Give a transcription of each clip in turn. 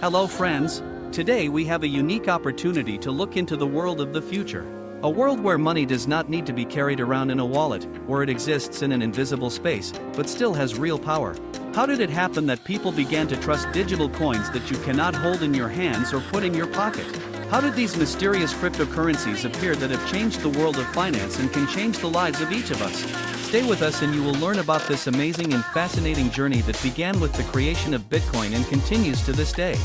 Hello friends, today we have a unique opportunity to look into the world of the future. A world where money does not need to be carried around in a wallet, where it exists in an invisible space, but still has real power. How did it happen that people began to trust digital coins that you cannot hold in your hands or put in your pocket? How did these mysterious cryptocurrencies appear that have changed the world of finance and can change the lives of each of us? Stay with us and you will learn about this amazing and fascinating journey that began with the creation of Bitcoin and continues to this day.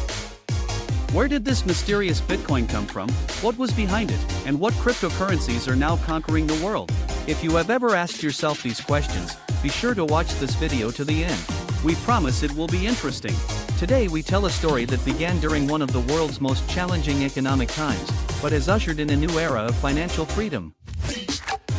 Where did this mysterious Bitcoin come from, what was behind it, and what cryptocurrencies are now conquering the world? If you have ever asked yourself these questions, be sure to watch this video to the end. We promise it will be interesting. Today we tell a story that began during one of the world's most challenging economic times, but has ushered in a new era of financial freedom.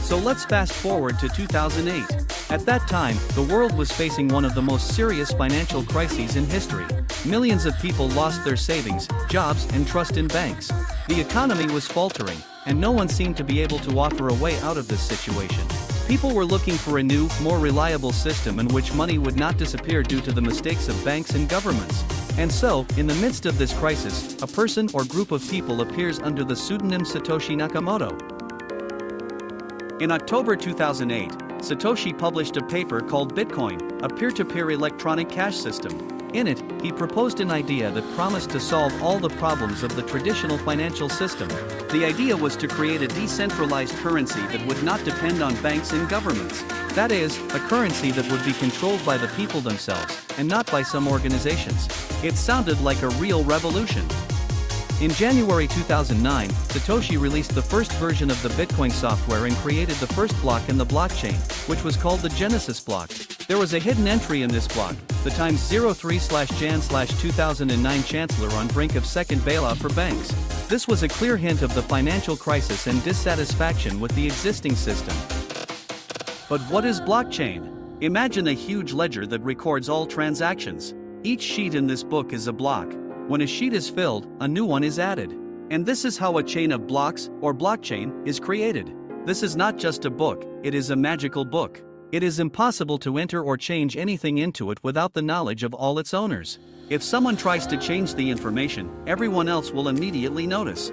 So let's fast forward to 2008. At that time, the world was facing one of the most serious financial crises in history. Millions of people lost their savings, jobs, and trust in banks. The economy was faltering, and no one seemed to be able to offer a way out of this situation. People were looking for a new, more reliable system in which money would not disappear due to the mistakes of banks and governments. And so, in the midst of this crisis, a person or group of people appears under the pseudonym Satoshi Nakamoto. In October 2008, Satoshi published a paper called Bitcoin, a peer-to-peer electronic cash system. In it, he proposed an idea that promised to solve all the problems of the traditional financial system. The idea was to create a decentralized currency that would not depend on banks and governments. That is, a currency that would be controlled by the people themselves, and not by some organizations. It sounded like a real revolution. In January 2009, Satoshi released the first version of the Bitcoin software and created the first block in the blockchain, which was called the Genesis block. There was a hidden entry in this block, the times 03/Jan/2009 Chancellor on brink of second bailout for banks. This was a clear hint of the financial crisis and dissatisfaction with the existing system. But what is blockchain? Imagine a huge ledger that records all transactions. Each sheet in this book is a block. When a sheet is filled, a new one is added. And this is how a chain of blocks, or blockchain, is created. This is not just a book, it is a magical book. It is impossible to enter or change anything into it without the knowledge of all its owners. If someone tries to change the information, everyone else will immediately notice.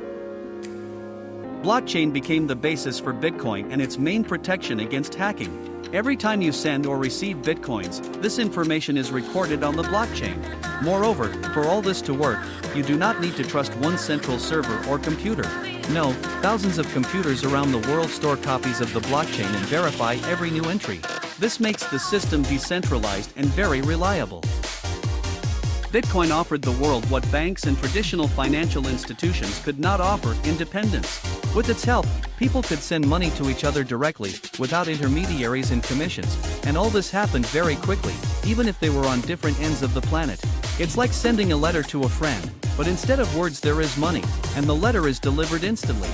Blockchain became the basis for Bitcoin and its main protection against hacking. Every time you send or receive Bitcoins, this information is recorded on the blockchain. Moreover, for all this to work, you do not need to trust one central server or computer. No, thousands of computers around the world store copies of the blockchain and verify every new entry. This makes the system decentralized and very reliable. Bitcoin offered the world what banks and traditional financial institutions could not offer: independence. With its help, people could send money to each other directly, without intermediaries and commissions, and all this happened very quickly, even if they were on different ends of the planet. It's like sending a letter to a friend, but instead of words there is money, and the letter is delivered instantly.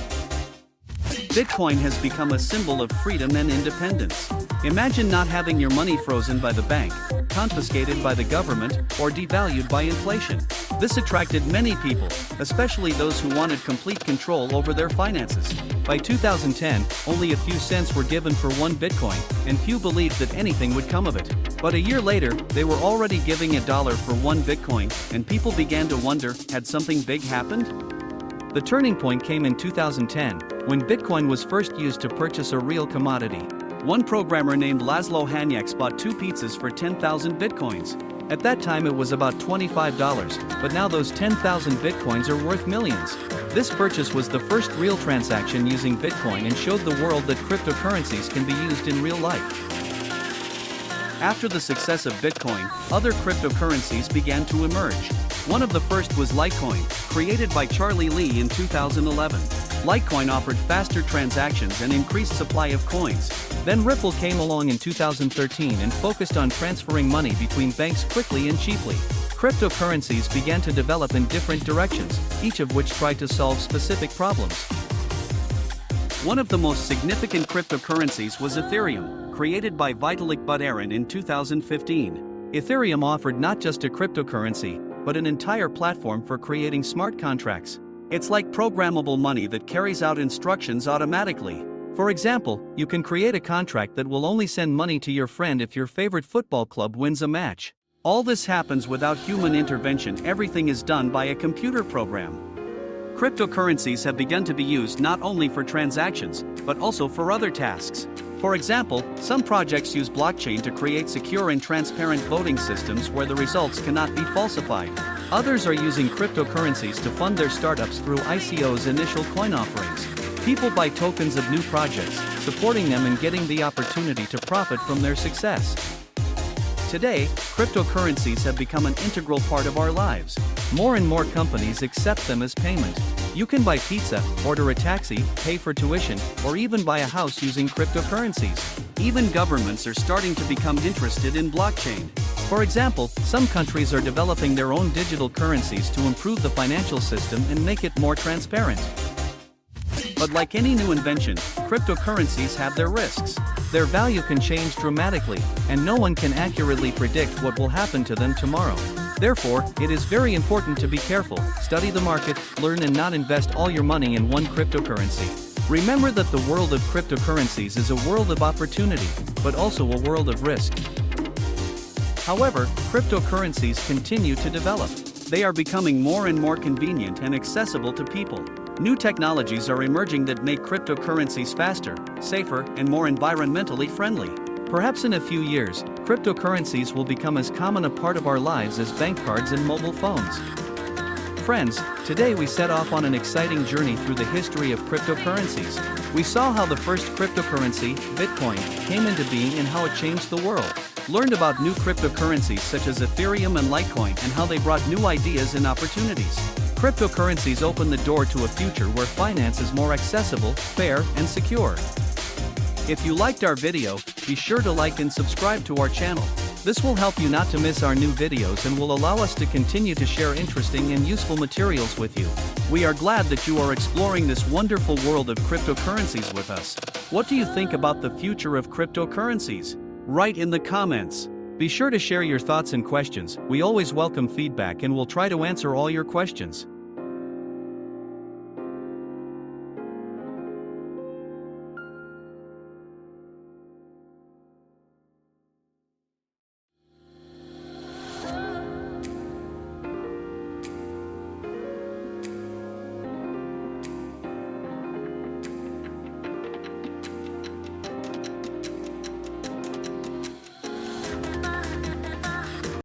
Bitcoin has become a symbol of freedom and independence. Imagine not having your money frozen by the bank, confiscated by the government, or devalued by inflation. This attracted many people, especially those who wanted complete control over their finances. By 2010, only a few cents were given for one Bitcoin, and few believed that anything would come of it. But a year later, they were already giving $1 for one Bitcoin, and people began to wonder, had something big happened? The turning point came in 2010, when Bitcoin was first used to purchase a real commodity. One programmer named Laszlo Hanyecz bought 2 pizzas for 10,000 Bitcoins. At that time it was about $25, but now those 10,000 Bitcoins are worth millions. This purchase was the first real transaction using Bitcoin and showed the world that cryptocurrencies can be used in real life. After the success of Bitcoin, other cryptocurrencies began to emerge. One of the first was Litecoin, created by Charlie Lee in 2011. Litecoin offered faster transactions and increased supply of coins. Then Ripple came along in 2013 and focused on transferring money between banks quickly and cheaply. Cryptocurrencies began to develop in different directions, each of which tried to solve specific problems. One of the most significant cryptocurrencies was Ethereum, created by Vitalik Buterin in 2015. Ethereum offered not just a cryptocurrency, but an entire platform for creating smart contracts. It's like programmable money that carries out instructions automatically. For example, you can create a contract that will only send money to your friend if your favorite football club wins a match. All this happens without human intervention. Everything is done by a computer program. Cryptocurrencies have begun to be used not only for transactions, but also for other tasks. For example, some projects use blockchain to create secure and transparent voting systems where the results cannot be falsified. Others are using cryptocurrencies to fund their startups through ICO's initial coin offerings. People buy tokens of new projects, supporting them and getting the opportunity to profit from their success. Today, cryptocurrencies have become an integral part of our lives. More and more companies accept them as payment. You can buy pizza, order a taxi, pay for tuition, or even buy a house using cryptocurrencies. Even governments are starting to become interested in blockchain. For example, some countries are developing their own digital currencies to improve the financial system and make it more transparent. But like any new invention, cryptocurrencies have their risks. Their value can change dramatically, and no one can accurately predict what will happen to them tomorrow. Therefore, it is very important to be careful, study the market, learn and not invest all your money in one cryptocurrency. Remember that the world of cryptocurrencies is a world of opportunity, but also a world of risk. However, cryptocurrencies continue to develop. They are becoming more and more convenient and accessible to people. New technologies are emerging that make cryptocurrencies faster, safer, and more environmentally friendly. Perhaps in a few years, cryptocurrencies will become as common a part of our lives as bank cards and mobile phones. Friends, today we set off on an exciting journey through the history of cryptocurrencies. We saw how the first cryptocurrency, Bitcoin, came into being and how it changed the world. Learned about new cryptocurrencies such as Ethereum and Litecoin and how they brought new ideas and opportunities. Cryptocurrencies open the door to a future where finance is more accessible, fair, and secure. If you liked our video, be sure to like and subscribe to our channel. This will help you not to miss our new videos and will allow us to continue to share interesting and useful materials with you. We are glad that you are exploring this wonderful world of cryptocurrencies with us. What do you think about the future of cryptocurrencies? Write in the comments. Be sure to share your thoughts and questions. We always welcome feedback and will try to answer all your questions.